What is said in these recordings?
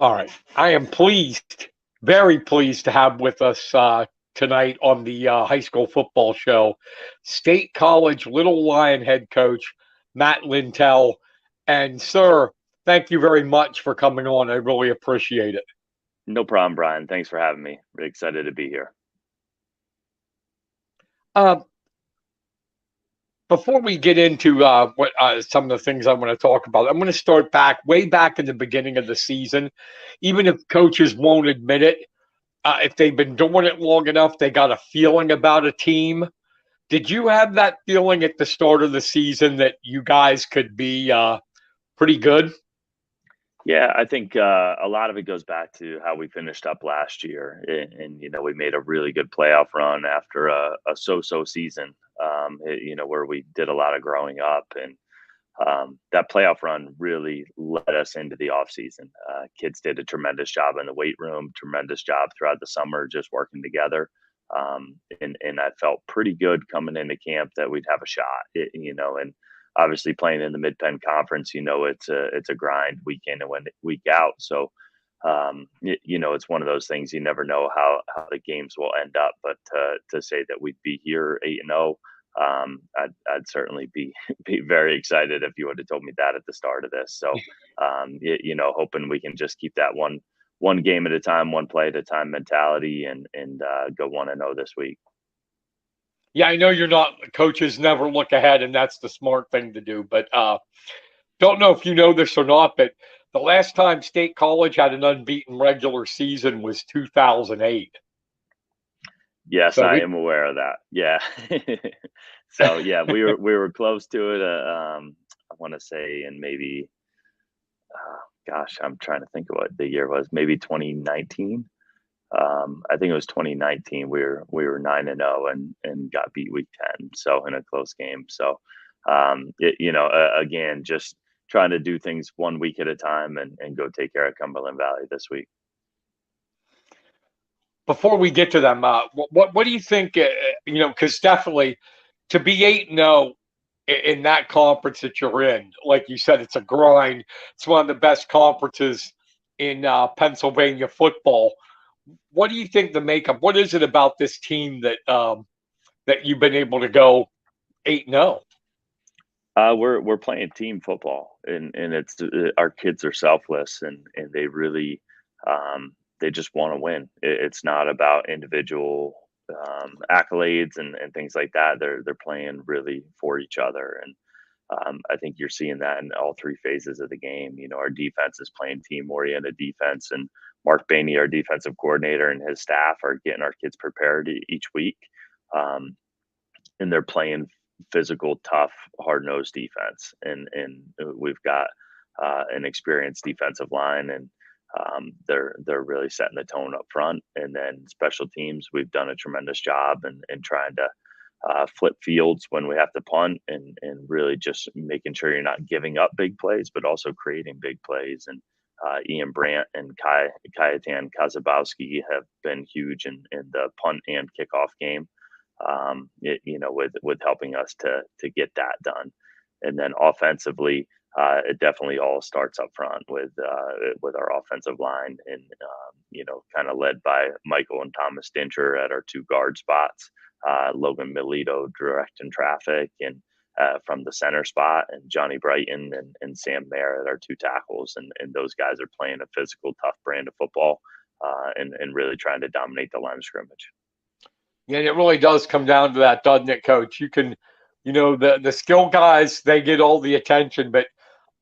All right. I am pleased, very pleased to have with us tonight on the high school football show, State College Little Lion head coach Matt Lintal. And, sir, thank you very much for coming on. I really appreciate it. No problem, Brian. Thanks for having me. Really excited to be here. Uh, Before we get into what some of the things I want to talk about, I'm going to start back, way back in the beginning of the season. Even if coaches won't admit it, if they've been doing it long enough, they got a feeling about a team. Did you have that feeling at the start of the season that you guys could be pretty good? Yeah, I think a lot of it goes back to how we finished up last year, and we made a really good playoff run after a so-so season. Where we did a lot of growing up, and that playoff run really led us into the off season. Kids did a tremendous job in the weight room, tremendous job throughout the summer, just working together. And I felt pretty good coming into camp that we'd have a shot, and obviously playing in the Mid Penn Conference, it's a grind week in and week out. So, it's one of those things you never know how the games will end up. But to say that we'd be here 8-0, I'd certainly be be very excited if you would have told me that at the start of this. So, hoping we can just keep that one game at a time, one play at a time mentality, and go 1-0 this week. Yeah, I know you're not coaches never look ahead, and that's the smart thing to do. But don't know if you know this or not, but the last time State College had an unbeaten regular season was 2008. Yes, So I we am aware of that. Yeah. So yeah, we were close to it. I want to say in maybe, gosh, I'm trying to think of what the year was. Maybe 2019. I think it was 2019. We were 9-0 and got beat week 10. So in a close game. So again, just trying to do things one week at a time and go take care of Cumberland Valley this week. before we get to them, what do you think? Because definitely to be 8-0 in that conference that you're in, like you said, it's a grind. It's one of the best conferences in Pennsylvania football. What do you think the makeup? What is it about this team that you've been able to go 8-0? We're playing team football, and it's our kids are selfless, and they really they just want to win. It's not about individual accolades and things like that. They're playing really for each other, and I think you're seeing that in all three phases of the game. Our defense is playing team oriented defense, and Mark Bainey, our defensive coordinator, and his staff are getting our kids prepared each week. Um, and they're playing physical, tough, hard nosed defense. And we've got an experienced defensive line, and they're really setting the tone up front. And then special teams, we've done a tremendous job in trying to flip fields when we have to punt, and really just making sure you're not giving up big plays, but also creating big plays. And Ian Brandt and Kajetan Kazabowski have been huge in the punt and kickoff game, with helping us to get that done. And then offensively, it definitely all starts up front with our offensive line, and kind of led by Michael and Thomas Dincher at our two guard spots, Logan Milito directing traffic, and from the center spot, and Johnny Brighton and Sam Mayer at our two tackles, and those guys are playing a physical, tough brand of football, and really trying to dominate the line of scrimmage. Yeah, it really does come down to that, doesn't it, Coach? You can, the skill guys, they get all the attention, but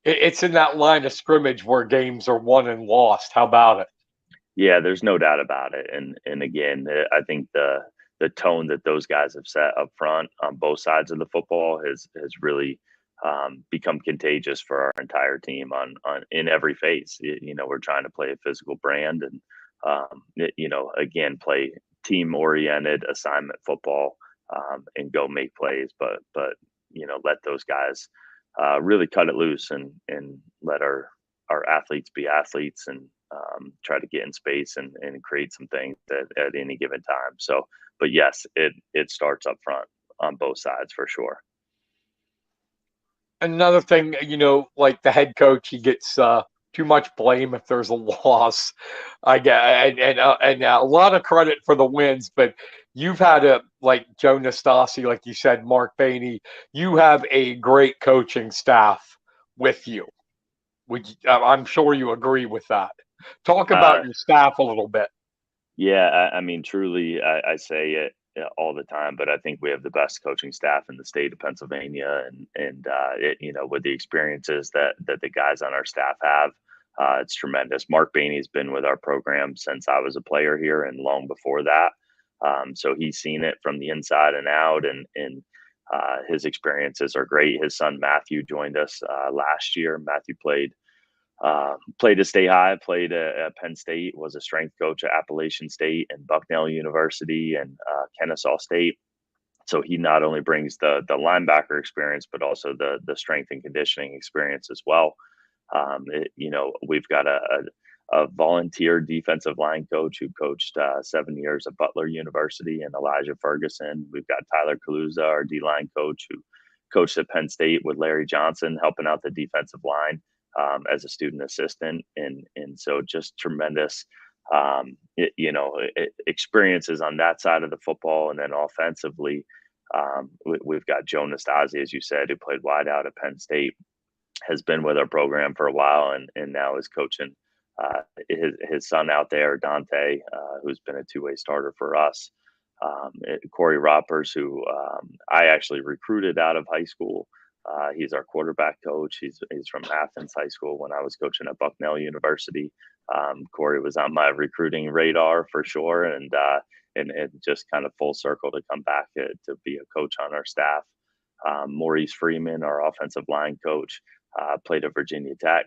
it's in that line of scrimmage where games are won and lost. How about it? Yeah, there's no doubt about it. And again, I think the tone that those guys have set up front on both sides of the football has really become contagious for our entire team on in every phase. We're trying to play a physical brand, and again, play team oriented assignment football, and go make plays, but let those guys really cut it loose, and let our athletes be athletes, and try to get in space and create some things at any given time. So, but yes, it starts up front on both sides for sure. Another thing, like the head coach, he gets too much blame if there's a loss. I get and a lot of credit for the wins, but you've had a like Joe Nastasi, like you said, Mark Bainey. You have a great coaching staff with you. I'm sure you agree with that. Talk Uh, about your staff a little bit. yeah, I mean, truly, I say it all the time, but I think we have the best coaching staff in the state of Pennsylvania, and with the experiences that the guys on our staff have, it's tremendous. Mark Bainey's been with our program since I was a player here, and long before that, so he's seen it from the inside and out, and his experiences are great. His son Matthew joined us last year. Matthew played at State High, played at Penn State, was a strength coach at Appalachian State and Bucknell University and Kennesaw State. So he not only brings the linebacker experience, but also the strength and conditioning experience as well. We've got a volunteer defensive line coach who coached 7 years at Butler University, and Elijah Ferguson. We've got Tyler Kaluza, our D line coach, who coached at Penn State with Larry Johnson, helping out the defensive line as a student assistant, and so just tremendous, experiences on that side of the football, and then offensively, we've got Joe Nastasi, as you said, who played wide out at Penn State, has been with our program for a while, and now is coaching his son out there, Dante, who's been a two-way starter for us. Corey Roppers, who I actually recruited out of high school. He's our quarterback coach. He's from Athens High School when I was coaching at Bucknell University. Corey was on my recruiting radar for sure, and just kind of full circle to come back to be a coach on our staff. Maurice Freeman, our offensive line coach, played at Virginia Tech.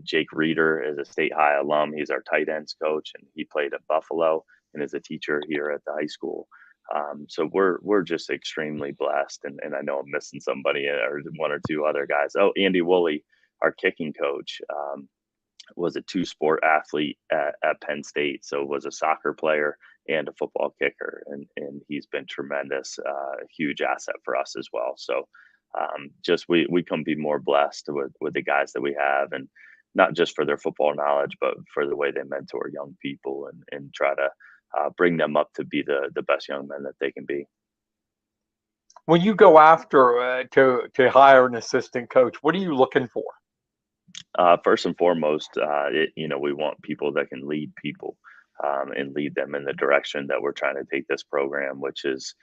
Jake Reeder is a State High alum. He's our tight ends coach, and he played at Buffalo and is a teacher here at the high school. So we're just extremely blessed, and I know I'm missing somebody or one or two other guys. Oh, Andy Woolley, our kicking coach, was a two-sport athlete at Penn State, so was a soccer player and a football kicker, and he's been tremendous, huge asset for us as well. So just we couldn't be more blessed with the guys that we have, and not just for their football knowledge, but for the way they mentor young people and try to bring them up to be the best young men that they can be. When you go after to hire an assistant coach, what are you looking for? First and foremost, we want people that can lead people and lead them in the direction that we're trying to take this program, which is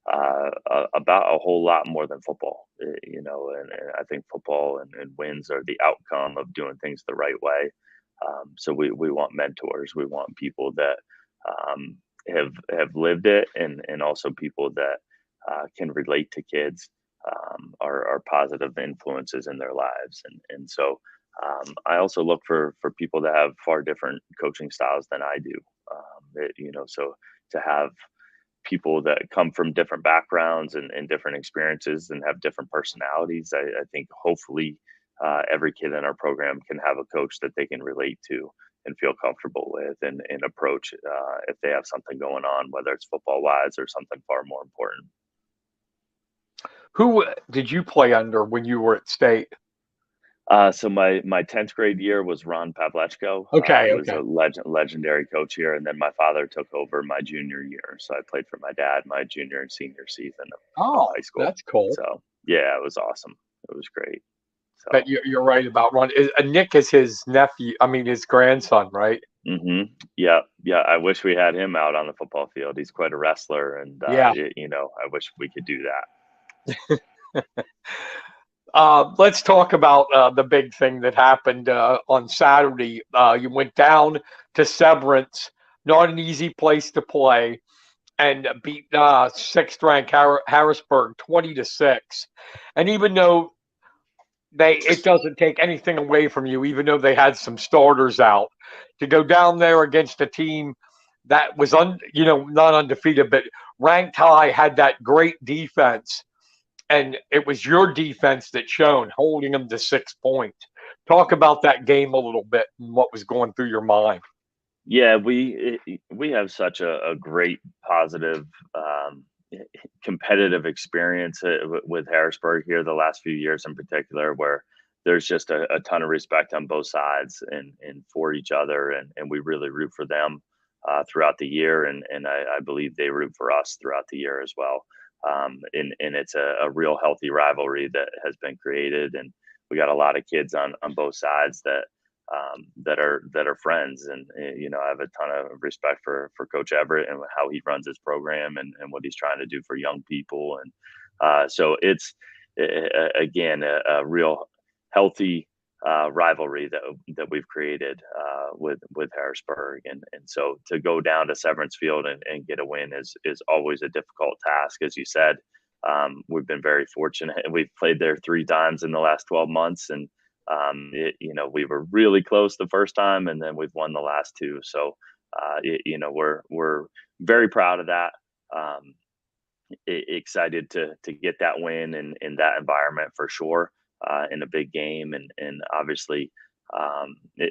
about a whole lot more than football. And I think football and wins are the outcome of doing things the right way. So we want mentors. We want people that have lived it, and also people that can relate to kids, are positive influences in their lives. And so I also look for people that have far different coaching styles than I do. So to have people that come from different backgrounds and different experiences and have different personalities, I think hopefully every kid in our program can have a coach that they can relate to and feel comfortable with and approach if they have something going on, whether it's football wise or something far more important. Who did you play under when you were at State? So my 10th grade year was Ron Pavlechko. Okay, Who was a legendary coach here, and then my father took over my junior year. So I played for my dad my junior and senior season of high school. That's cool. So yeah, it was awesome. It was great. So. But you're right about Ron. Nick is his nephew. I mean, his grandson, right? Mm-hmm. Yeah. I wish we had him out on the football field. He's quite a wrestler, and yeah. I wish we could do that. Let's talk about the big thing that happened on Saturday. You went down to Severance, not an easy place to play, and beat sixth-ranked Harrisburg 20-6. And even though it doesn't take anything away from you, even though they had some starters out, to go down there against a team that was not undefeated, but ranked high, had that great defense. And it was your defense that shone, holding them to 6 points. Talk about that game a little bit and what was going through your mind. Yeah, we have such a great, positive, competitive experience with Harrisburg here the last few years in particular, where there's just a ton of respect on both sides and for each other, and we really root for them throughout the year, and I believe they root for us throughout the year as well. And it's a real healthy rivalry that has been created, and we got a lot of kids on both sides that are friends, and I have a ton of respect for Coach Everett and how he runs his program and what he's trying to do for young people, and so it's again a real healthy rivalry that we've created with Harrisburg, and so to go down to Severance Field and get a win is always a difficult task, as you said. We've been very fortunate. We've played there 3 times in the last 12 months, and we were really close the first time, and then we've won the last 2. So we're very proud of that. Excited to get that win in that environment for sure, in a big game, and obviously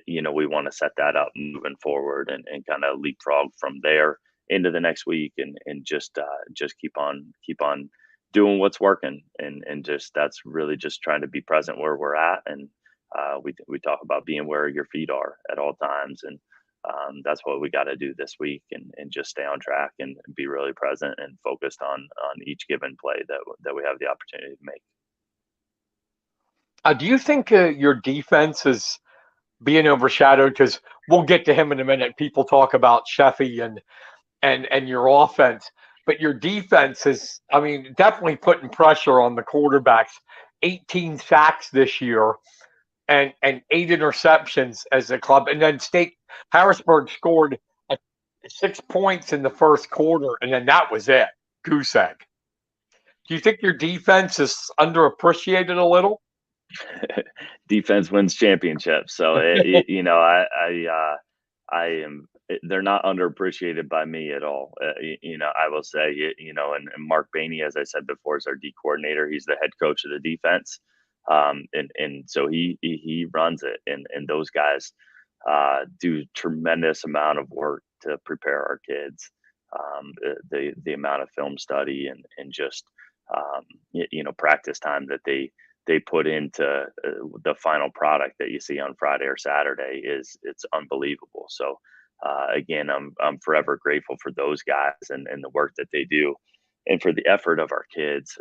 we want to set that up moving forward and kind of leapfrog from there into the next week, and just keep on doing what's working, and just that's really just trying to be present where we're at, and we talk about being where your feet are at all times, and that's what we got to do this week, and just stay on track and be really present and focused on each given play that we have the opportunity to make. Do you think your defense is being overshadowed? Because we'll get to him in a minute. People talk about Sheffy and your offense, but your defense is, I mean, definitely putting pressure on the quarterbacks. 18 sacks this year, and 8 interceptions as a club, and then Harrisburg scored 6 points in the first quarter, and then that was it. Goose egg. Do you think your defense is underappreciated a little? Defense wins championships, so I am. They're not underappreciated by me at all. I will say, and Mark Bainey, as I said before, is our D coordinator. He's the head coach of the defense, and so he runs it, and those guys do tremendous amount of work to prepare our kids. The amount of film study and just practice time that they put into the final product that you see on Friday or Saturday it's unbelievable. So again, I'm forever grateful for those guys and the work that they do, and for the effort of our kids.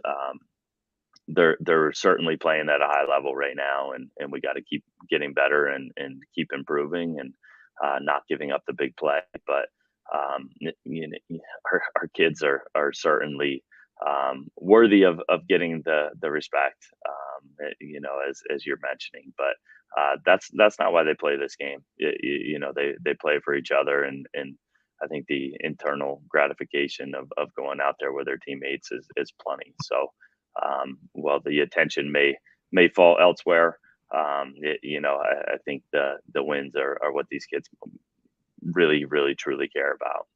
They're certainly playing at a high level right now, and we got to keep getting better and keep improving, and not giving up the big play. But our kids are certainly worthy of getting the respect, as you're mentioning. But that's not why they play this game. They play for each other, and I think the internal gratification of going out there with their teammates is plenty. So while the attention may fall elsewhere, I think the wins are what these kids really, really, truly care about.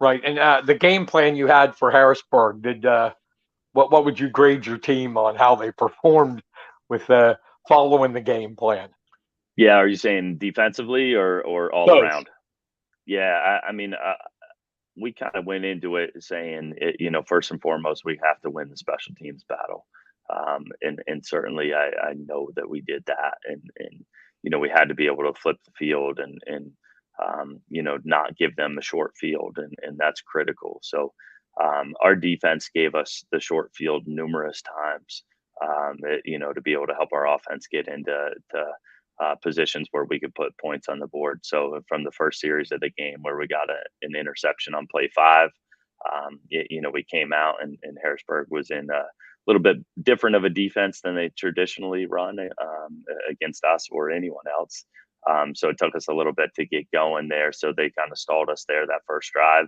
Right, and the game plan you had for Harrisburg, what would you grade your team on how they performed with following the game plan? Yeah, are you saying defensively or all Both. around? Yeah, I mean, we kind of went into it saying, first and foremost, we have to win the special teams battle, and certainly I know that we did that, and we had to be able to flip the field and not give them a short field, and that's critical. So our defense gave us the short field numerous times, to be able to help our offense get into positions where we could put points on the board. So from the first series of the game where we got an interception on play 5, we came out and Harrisburg was in a little bit different of a defense than they traditionally run against us or anyone else. So it took us a little bit to get going there. So they kind of stalled us there that first drive,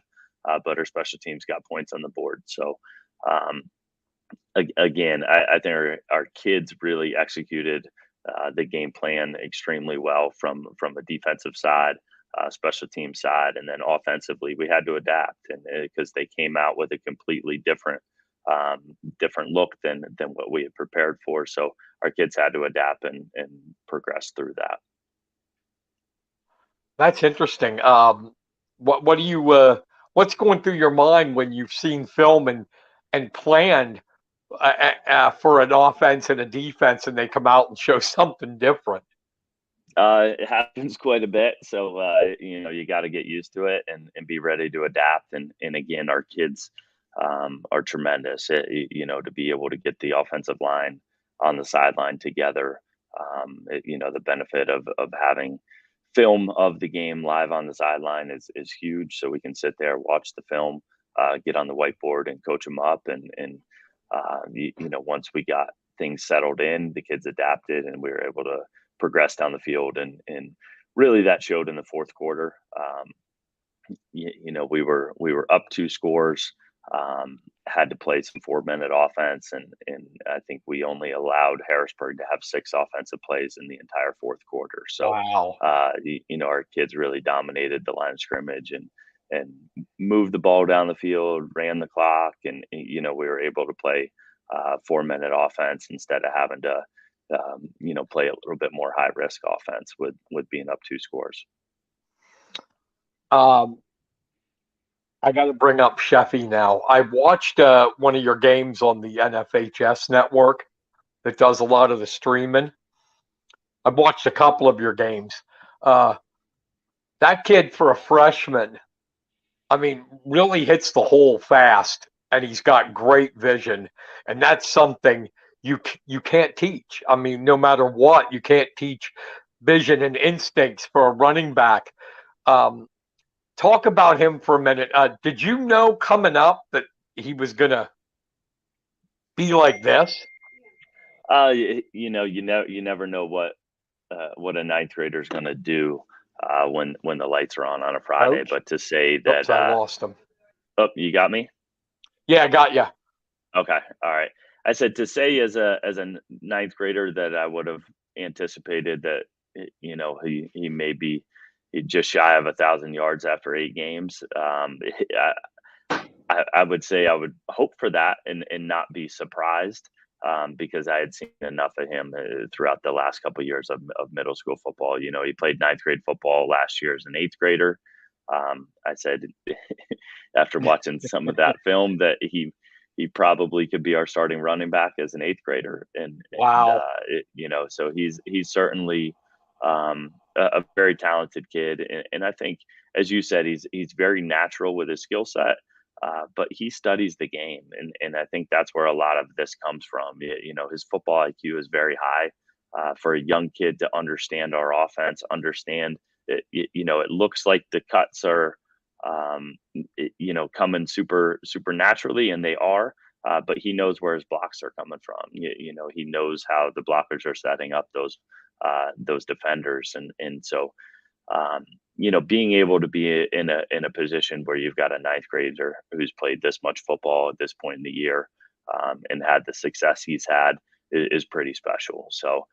but our special teams got points on the board. So again, I think our kids really executed the game plan extremely well from a defensive side, special team side, and then offensively we had to adapt, and because they came out with a completely different look than what we had prepared for. So our kids had to adapt and progress through that. That's interesting. What do you what's going through your mind when you've seen film and planned for an offense and a defense, and they come out and show something different. It happens quite a bit. So, you got to get used to it and be ready to adapt. And again, our kids are tremendous. To be able to get the offensive line on the sideline together, the benefit of having film of the game live on the sideline is huge. So we can sit there, watch the film, get on the whiteboard and coach them up. Once we got things settled in, the kids adapted and we were able to progress down the field. And really that showed in the fourth quarter. We were up 2 scores, had to play some 4-minute offense. And I think we only allowed Harrisburg to have 6 offensive plays in the entire fourth quarter. So, wow. Our kids really dominated the line of scrimmage and moved the ball down the field, ran the clock. And, we were able to play 4-minute offense instead of having to, play a little bit more high risk offense with being up 2 scores. I got to bring up Sheffy now. I watched one of your games on the NFHS network that does a lot of the streaming. I've watched a couple of your games. That kid, for a freshman, really hits the hole fast, and he's got great vision. And that's something you can't teach. No matter what, you can't teach vision and instincts for a running back. Talk about him for a minute. Did you know coming up that he was going to be like this? You never know what a ninth grader is going to do when the lights are on a Friday. Coach? But to say that I lost him. Oh, you got me? Yeah, I got you. Okay, all right. I said to say as a ninth grader that I would have anticipated that he may be just shy of 1,000 yards after 8 games. I would say I would hope for that and not be surprised because I had seen enough of him throughout the last couple of years of middle school football. He played 9th grade football last year as an 8th grader. I said after watching some of that film that he probably could be our starting running back as an 8th grader. Wow. So he's certainly a very talented kid. And I think, as you said, he's very natural with his skill set, but he studies the game. And I think that's where a lot of this comes from. His football IQ is very high for a young kid to understand our offense, understand it. It looks like the cuts are, coming super naturally, and they are. But he knows where his blocks are coming from. He knows how the blockers are setting up those defenders, and so being able to be in a position where you've got a 9th grader who's played this much football at this point in the year and had the success he's had is pretty special. So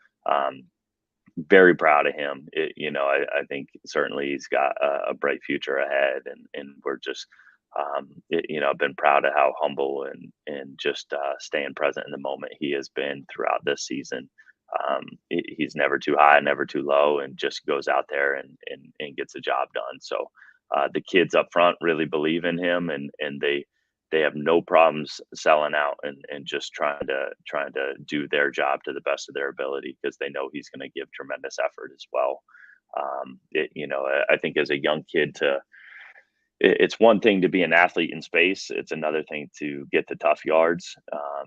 very proud of him. I think certainly he's got a bright future ahead, and we're just I've been proud of how humble and just staying present in the moment he has been throughout this season. He's never too high, never too low, and just goes out there and gets the job done. So the kids up front really believe in him, and they have no problems selling out and just trying to do their job to the best of their ability because they know he's going to give tremendous effort as well. I think as a young kid it's one thing to be an athlete in space. It's another thing to get the tough yards.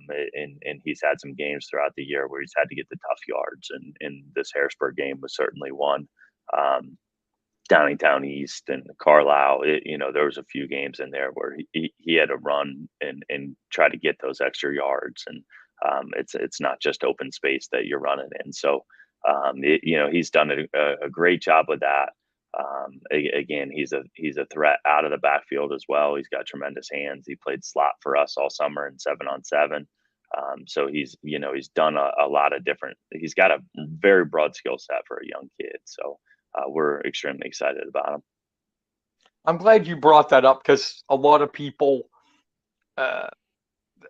And he's had some games throughout the year where he's had to get the tough yards. And this Harrisburg game was certainly one. Downingtown East and Carlisle, there was a few games in there where he had to run and try to get those extra yards. And it's not just open space that you're running in. So, he's done a great job with that. Again, he's a threat out of the backfield as well. He's got tremendous hands. He played slot for us all summer in 7-on-7. So he's done a lot of different. He's got a very broad skill set for a young kid. So we're extremely excited about him. I'm glad you brought that up because a lot of people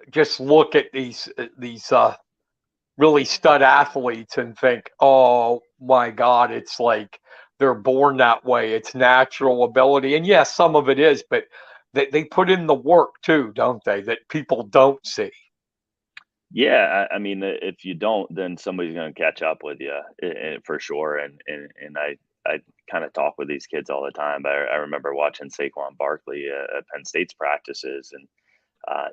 just look at these really stud athletes and think, oh my God, it's like they're born that way. It's natural ability. And yes, some of it is, but they put in the work too, don't they? That people don't see. Yeah, I mean, if you don't, then somebody's going to catch up with you for sure. And I kind of talk with these kids all the time. I remember watching Saquon Barkley at Penn State's practices, and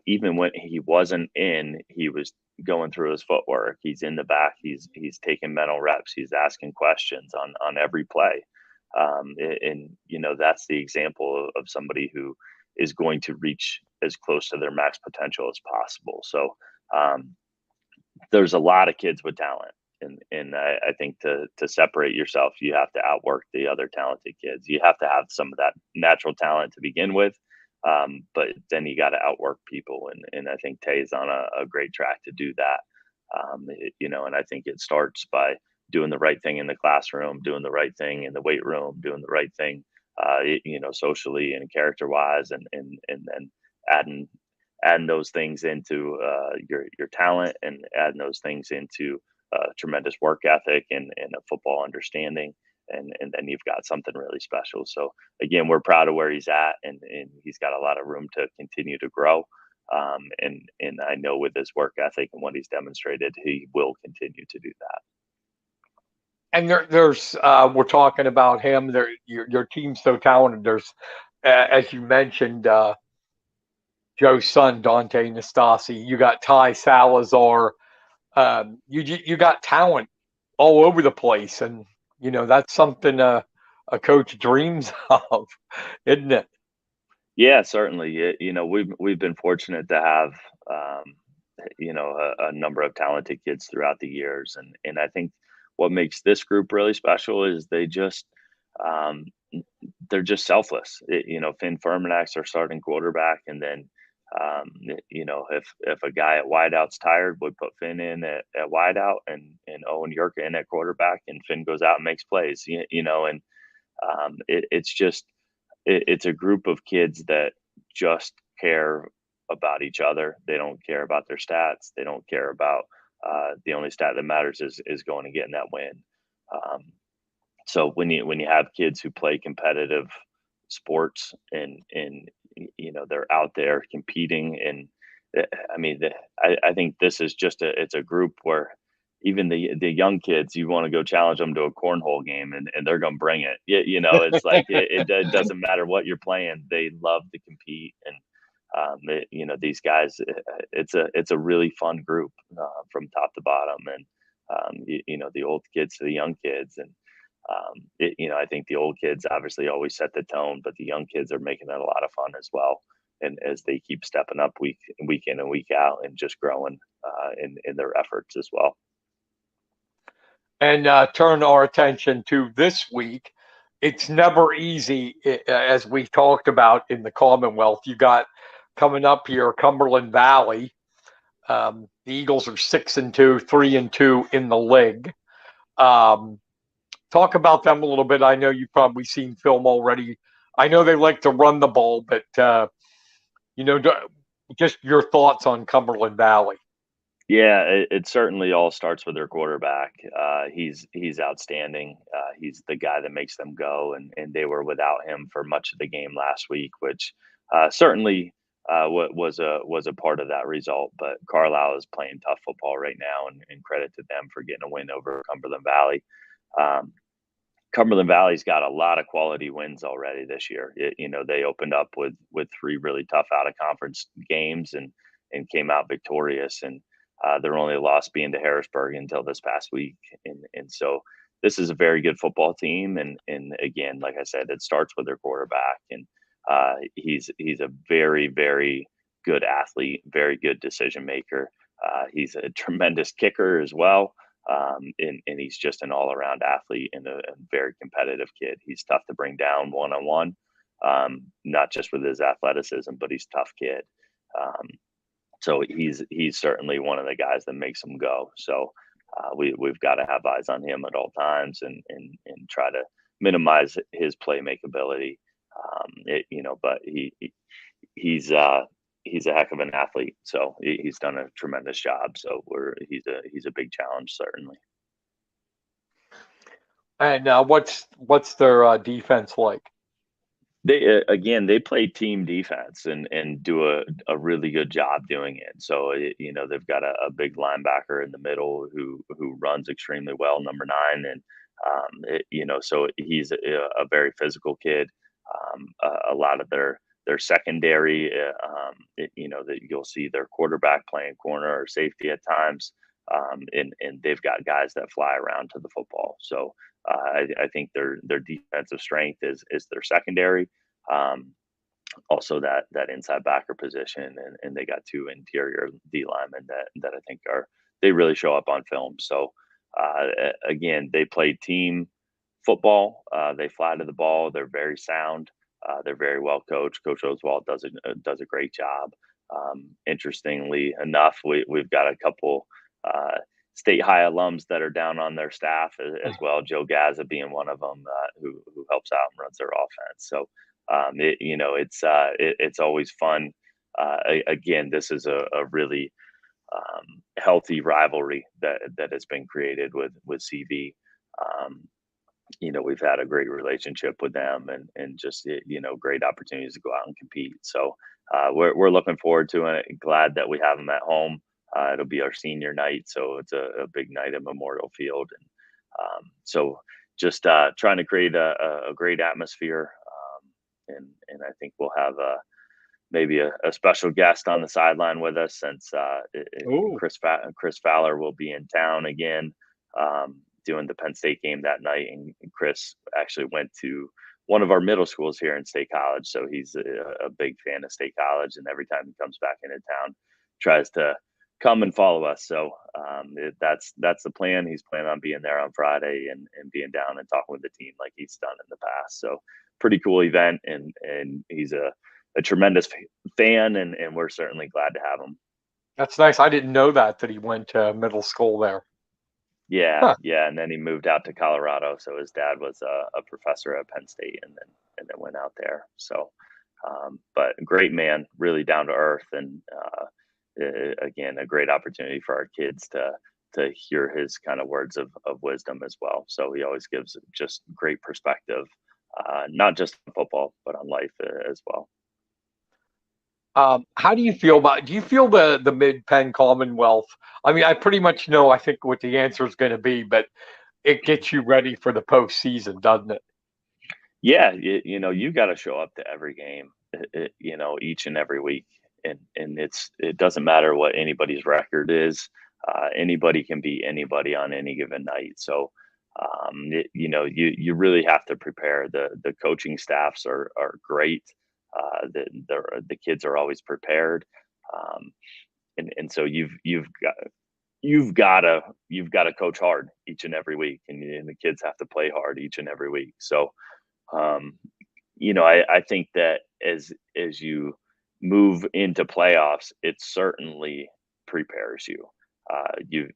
even when he wasn't in, he was going through his footwork. He's in the back. He's taking mental reps. He's asking questions on every play. And that's the example of somebody who is going to reach as close to their max potential as possible. So um, there's a lot of kids with talent. And I think to separate yourself, you have to outwork the other talented kids. You have to have some of that natural talent to begin with, but then you got to outwork people. And I think Tay's on a great track to do that. And I think it starts by doing the right thing in the classroom, doing the right thing in the weight room, doing the right thing, socially and character wise, and then adding adding those things into your talent, and adding those things into tremendous work ethic and a football understanding, and then you've got something really special. So again, we're proud of where he's at, and he's got a lot of room to continue to grow. And I know with his work ethic and what he's demonstrated, he will continue to do that. And there's we're talking about him. Your team's so talented. There's, as you mentioned, Joe's son Dante Nastasi. You got Ty Salazar. You got talent all over the place, and that's something a coach dreams of, isn't it? Yeah, certainly. We've been fortunate to have a number of talented kids throughout the years, and I think what makes this group really special is um, they're just selfless. Finn Fermanak's our starting quarterback, and then if a guy at wideout's tired, we put Finn in at wideout, and Owen York in at quarterback, and Finn goes out and makes plays. And it's just it's a group of kids that just care about each other. They don't care about their stats. They don't care about the only stat that matters is going and getting that win. Um, so when you have kids who play competitive sports, and they're out there competing, and I mean I think this is just it's a group where even the young kids, you want to go challenge them to a cornhole game, and they're going to bring it. It's like it doesn't matter what you're playing. They love to compete. And these guys, it's a really fun group from top to bottom. And the old kids to the young kids. And I think the old kids obviously always set the tone, but the young kids are making it a lot of fun as well. And as they keep stepping up week in and week out, and just growing in their efforts as well. And turn our attention to this week. It's never easy, as we talked about in the Commonwealth. You got coming up here, Cumberland Valley. The Eagles are 6-2, 3-2 in the league. Talk about them a little bit. I know you've probably seen film already. I know they like to run the ball, but just your thoughts on Cumberland Valley. Yeah, it certainly all starts with their quarterback. He's outstanding. He's the guy that makes them go, and they were without him for much of the game last week, which certainly was a part of that result. But Carlisle is playing tough football right now, and credit to them for getting a win over Cumberland Valley. Um, Cumberland Valley's got a lot of quality wins already this year. They opened up with three really tough out of conference games, and came out victorious. And their only loss being to Harrisburg until this past week. And so this is a very good football team. And again, like I said, it starts with their quarterback. And he's a very, very good athlete, very good decision maker. He's a tremendous kicker as well. And he's just an all around athlete, and a very competitive kid. He's tough to bring down one on one, not just with his athleticism, but he's a tough kid. So he's certainly one of the guys that makes them go. So we've got to have eyes on him at all times, and try to minimize his playmaking ability. But he's a heck of an athlete. So he's done a tremendous job. So he's a big challenge, certainly. And what's their defense like? They again, they play team defense and do a really good job doing it. So, they've got a big linebacker in the middle who runs extremely well, number 9, and, so he's a very physical kid. A lot of their secondary, that you'll see their quarterback playing corner or safety at times, and they've got guys that fly around to the football. So, I think their defensive strength is their secondary. Um, Also that inside backer position, and they got 2 interior D linemen that I think they really show up on film. So again, they play team football. They fly to the ball. They're very sound. They're very well coached. Coach Oswald does a great job. Interestingly enough, we've got a couple state high alums that are down on their staff as well. Joe Gaza being one of them, who helps out and runs their offense. So it's always fun. Again, this is a really healthy rivalry that has been created with CV. Um, we've had a great relationship with them, and just great opportunities to go out and compete. So we're looking forward to it. Glad that we have them at home. It'll be our senior night, so it's a big night at Memorial Field, and so just trying to create a great atmosphere. And I think we'll have maybe a special guest on the sideline with us, since Ooh. Chris Fowler will be in town again, doing the Penn State game that night. And Chris actually went to one of our middle schools here in State College, so he's a big fan of State College. And every time he comes back into town, tries to come and follow us. So that's the plan. He's planning on being there on Friday and being down and talking with the team like he's done in the past. So pretty cool event, and he's a tremendous fan, and we're certainly glad to have him. That's nice. I didn't know that he went to middle school there. Yeah, Huh. yeah, and then he moved out to Colorado. So his dad was a professor at Penn State, and then went out there. So, but great man, really down to earth, and again, a great opportunity for our kids to hear his kind of words of wisdom as well. So he always gives just great perspective, not just on football, but on life as well. How do you feel about? Do you feel the Mid Penn Commonwealth? I mean, I pretty much know. I think what the answer is going to be, but it gets you ready for the postseason, doesn't it? Yeah, you got to show up to every game, each and every week, and it doesn't matter what anybody's record is. Anybody can beat anybody on any given night. So, you really have to prepare. The coaching staffs are great. The kids are always prepared, um, and so you've got to coach hard each and every week, and the kids have to play hard each and every week. So um, I think that as you move into playoffs, it certainly prepares you.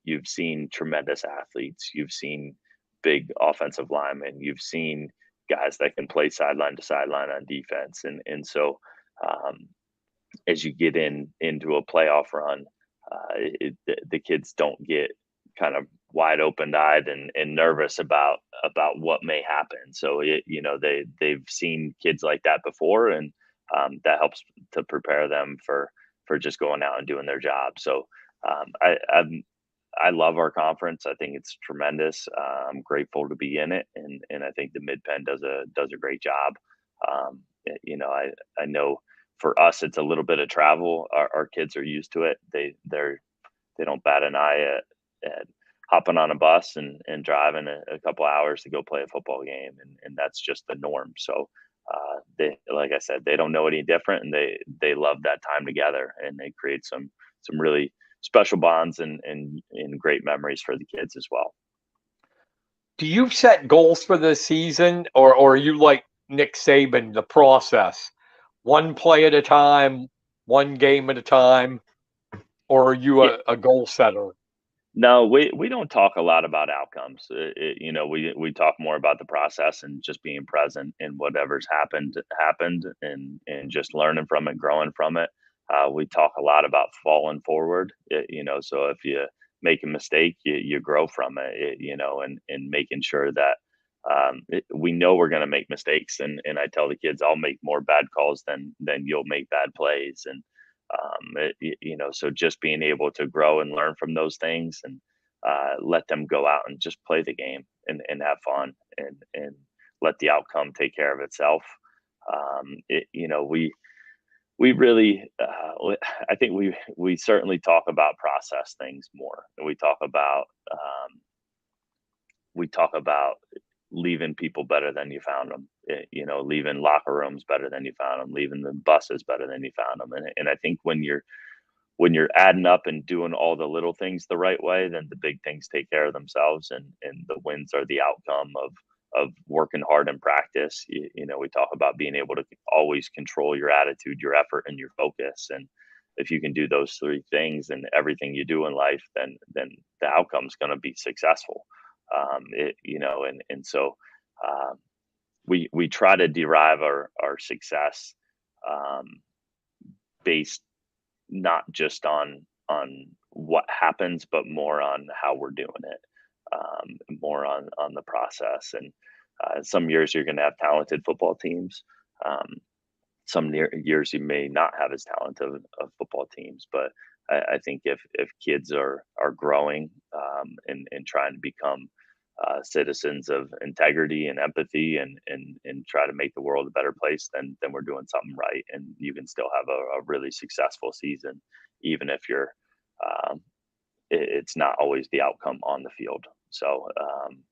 You've seen tremendous athletes. You've seen big offensive linemen. You've seen guys that can play sideline to sideline on defense, and so um, as you get into a playoff run, the kids don't get kind of wide open eyed and nervous about what may happen. So they've seen kids like that before, and that helps to prepare them for just going out and doing their job. So I love our conference. I think it's tremendous. I'm grateful to be in it, and I think the Mid Penn does a great job. I know for us it's a little bit of travel. Our kids are used to it. They don't bat an eye at hopping on a bus and driving a couple hours to go play a football game, and that's just the norm. So they, like I said, they don't know any different, and they love that time together, and they create some really special bonds and great memories for the kids as well. Do you set goals for the season, or are you like Nick Saban, the process, one play at a time, one game at a time, or are you Yeah, a goal setter? no, we don't talk a lot about outcomes. We talk more about the process and just being present in whatever's happened, and just learning from it, growing from it. We talk a lot about falling forward. So if you make a mistake, you grow from it. And making sure that we know we're going to make mistakes, and I tell the kids I'll make more bad calls than you'll make bad plays, and so just being able to grow and learn from those things, and let them go out and just play the game and have fun, and let the outcome take care of itself. We really, I think we certainly talk about process things more. We talk about leaving people better than you found them. Leaving locker rooms better than you found them, leaving the buses better than you found them. And I think when you're adding up and doing all the little things the right way, then the big things take care of themselves, and the wins are the outcome of working hard in practice. We talk about being able to always control your attitude, your effort, and your focus. And if you can do those three things in everything you do in life, then the outcome's going to be successful. So we try to derive our success um, based not just on what happens, but more on how we're doing it, more on the process. And some years you're going to have talented football teams. Some years you may not have as talented of football teams, but I think if kids are growing, and trying to become citizens of integrity and empathy, and try to make the world a better place, then we're doing something right, and you can still have a really successful season, even if it's not always the outcome on the field. So,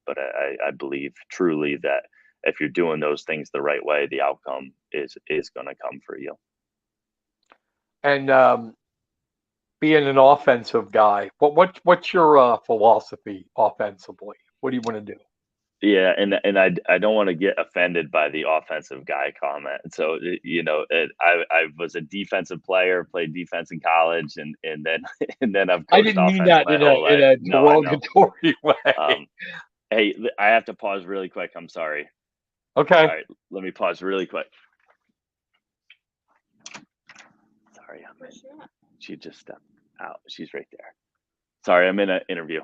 but I believe truly that if you're doing those things the right way, the outcome is going to come for you. And being an offensive guy, what's your philosophy offensively? What do you want to do? Yeah, and I don't want to get offended by the offensive guy comment. So I was a defensive player, played defense in college, and then and then I've I coached didn't mean offense that my in whole life. a No, I know. derogatory way. Hey, I have to pause really quick. I'm sorry. Okay. All right, let me pause really quick. Sorry, she just stepped out. She's right there. Sorry, I'm in an interview.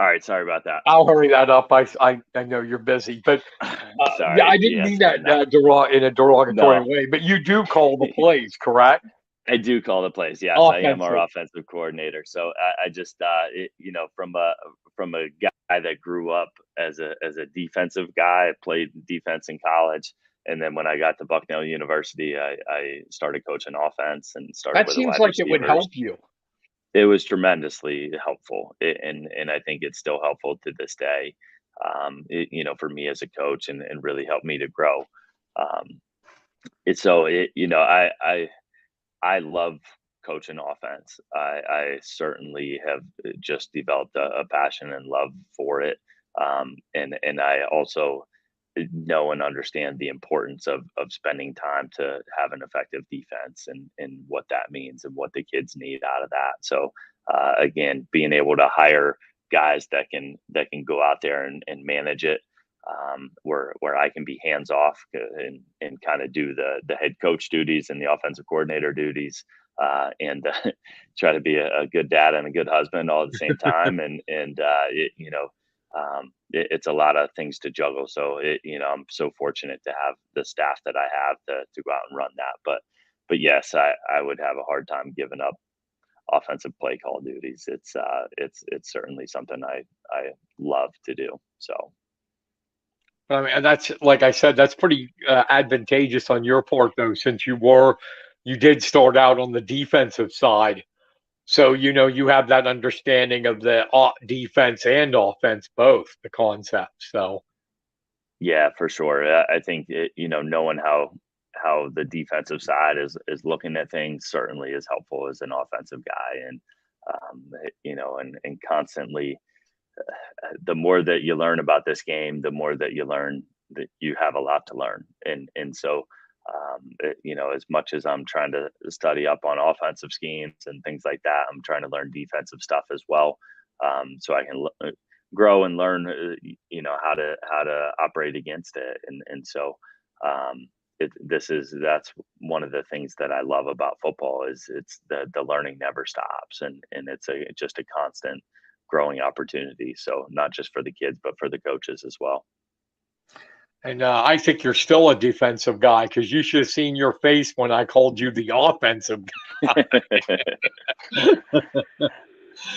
All right, sorry about that. I'll hurry that up. I know you're busy, but Sorry. yeah, I didn't mean that in a derogatory way. But you do call the plays, correct? I do call the plays. Yes, I am our offensive coordinator. So I just, from a guy that grew up as a defensive guy, I played defense in college, and then when I got to Bucknell University, I started coaching offense and started That with the seems wide like it receivers. would help you. It was tremendously helpful, and I think it's still helpful to this day. For me as a coach, and really helped me to grow. I love coaching offense. I certainly have just developed a passion and love for it, and I also know and understand the importance of spending time to have an effective defense, and what that means and what the kids need out of that. So again, being able to hire guys that can go out there and manage it, where I can be hands off, and kind of do the head coach duties and the offensive coordinator duties, and try to be a good dad and a good husband all at the same time. It's a lot of things to juggle. So I'm so fortunate to have the staff that I have to go out and run that. But yes, I would have a hard time giving up offensive play call duties. It's certainly something I love to do. So. I mean, and that's, like I said, that's pretty advantageous on your part, though, since you did start out on the defensive side. So, you have that understanding of the defense and offense, both the concepts. So, yeah, for sure. I think knowing how the defensive side is looking at things certainly is helpful as an offensive guy, and and constantly, the more that you learn about this game, the more that you learn that you have a lot to learn, and so. As much as I'm trying to study up on offensive schemes and things like that, I'm trying to learn defensive stuff as well, so I can grow and learn, how to operate against it. And so that's one of the things that I love about football is it's the learning never stops, and it's just a constant growing opportunity. So not just for the kids, but for the coaches as well. And I think you're still a defensive guy because you should have seen your face when I called you the offensive guy.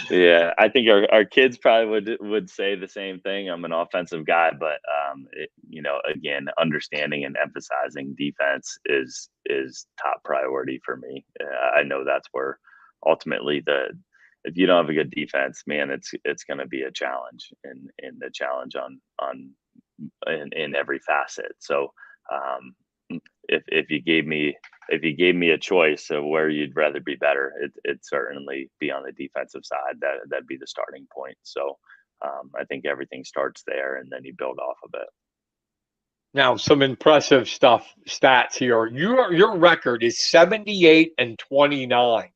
Yeah, I think our kids probably would say the same thing. I'm an offensive guy, but again, understanding and emphasizing defense is top priority for me. I know that's where ultimately if you don't have a good defense, man, it's going to be a challenge and the challenge on in every facet. So um, if you gave me a choice of where you'd rather be better, it'd certainly be on the defensive side. That'd be the starting point. So I think everything starts there, and then you build off of it. Now, some impressive stats here. Your record is 78-29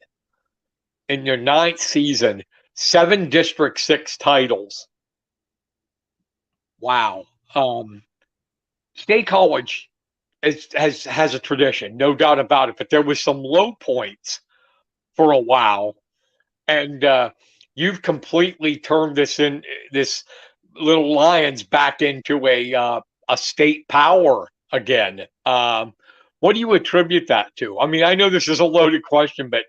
in your 9th season, 7 District 6 titles. Wow. State College has a tradition, no doubt about it, but there was some low points for a while, and you've completely turned this little Lions back into a state power again. What do you attribute that to? I mean, I know this is a loaded question, but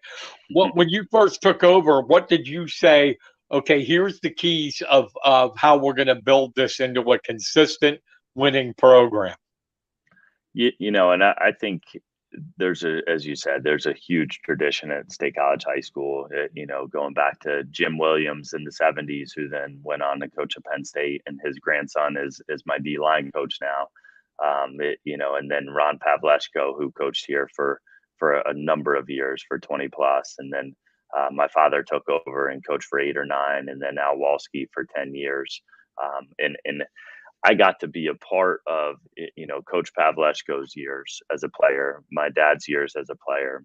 when you first took over, what did you say? Okay, here's the keys of how we're going to build this into a consistent winning program. And I think as you said, there's a huge tradition at State College High School, going back to Jim Williams in the 70s, who then went on to coach at Penn State, and his grandson is my D-line coach now. And then Ron Pavleshko, who coached here for a number of years, for 20 plus. And then my father took over and coached for 8 or 9, and then Al Walski for 10 years. And I got to be a part of, Coach Pavleshko's years as a player, my dad's years as a player,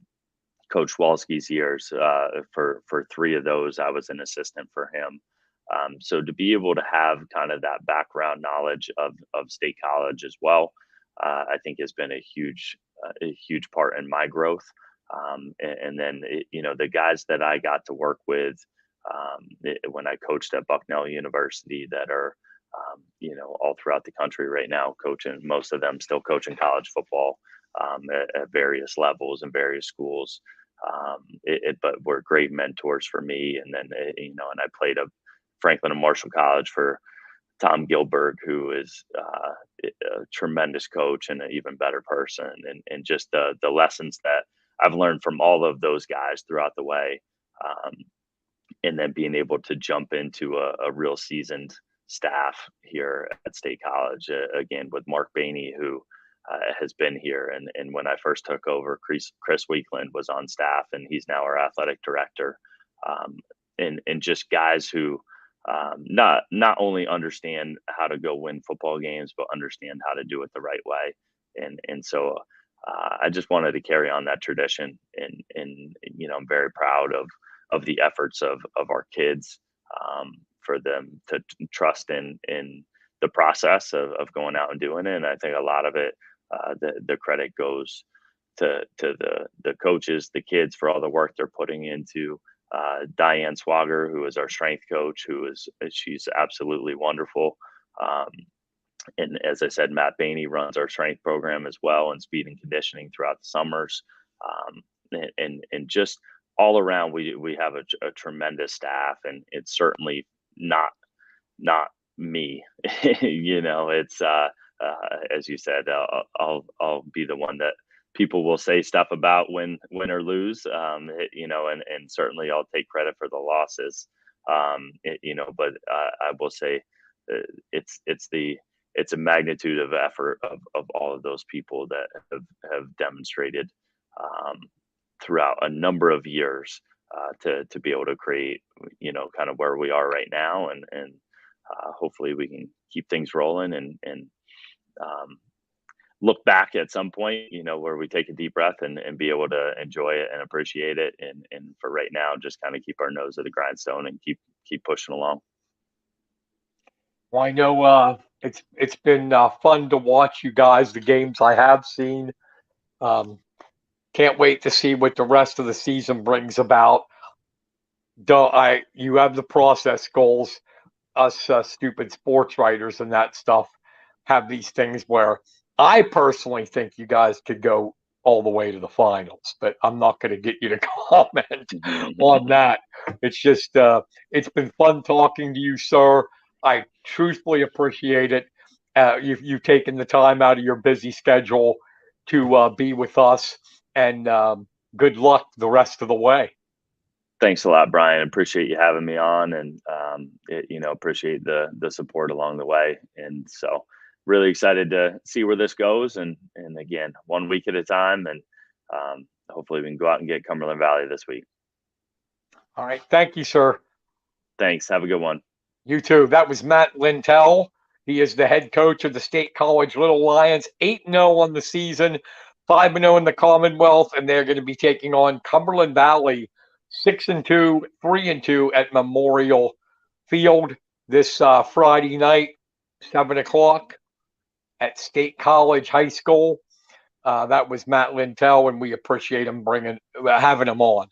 Coach Walski's years. For 3 of those, I was an assistant for him. So to be able to have kind of that background knowledge of State College as well, I think has been a huge part in my growth. And then, the guys that I got to work with when I coached at Bucknell University that are, all throughout the country right now, coaching, most of them still coaching college football at various levels and various schools. But were great mentors for me. And then, and I played at Franklin and Marshall College for Tom Gilbert, who is a tremendous coach and an even better person. And just the lessons that I've learned from all of those guys throughout the way. And then being able to jump into a real seasoned staff here at State College, again, with Mark Bainey, who has been here. And when I first took over, Chris Weekland was on staff, and he's now our athletic director. And just guys who not only understand how to go win football games, but understand how to do it the right way. And so I just wanted to carry on that tradition. And I'm very proud of the efforts of our kids, for them to trust in the process of going out and doing it. And I think a lot of it, the credit goes to the coaches, the kids, for all the work they're putting into Diane Swager, who is our strength coach, she's absolutely wonderful. And as I said, Matt Bainey runs our strength program as well, and speed and conditioning throughout the summers. And just all around, we have a tremendous staff, and it's certainly not me. It's as you said, I'll be the one that people will say stuff about win or lose, and certainly I'll take credit for the losses, but I will say it's a magnitude of effort of all of those people that have demonstrated throughout a number of years to be able to create, kind of where we are right now, and hopefully we can keep things rolling and look back at some point, where we take a deep breath and be able to enjoy it and appreciate it. And for right now, just kind of keep our nose at the grindstone and keep pushing along. Well, I know it's been fun to watch you guys, the games I have seen. Can't wait to see what the rest of the season brings about. You have the process goals. Us stupid sports writers and that stuff have these things where I personally think you guys could go all the way to the finals, but I'm not going to get you to comment on that. It's just, it's been fun talking to you, sir. I truthfully appreciate it. You've taken the time out of your busy schedule to be with us, and good luck the rest of the way. Thanks a lot, Brian. Appreciate you having me on, and appreciate the support along the way. And so, really excited to see where this goes. And again, 1 week at a time, and hopefully we can go out and get Cumberland Valley this week. All right, thank you, sir. Thanks. Have a good one. You too. That was Matt Lintal. He is the head coach of the State College Little Lions, 8-0 on the season, 5-0 in the Commonwealth, and they're going to be taking on Cumberland Valley, 6-2, 3-2 at Memorial Field this Friday night, 7 o'clock at State College High School. That was Matt Lintal, and we appreciate him having him on.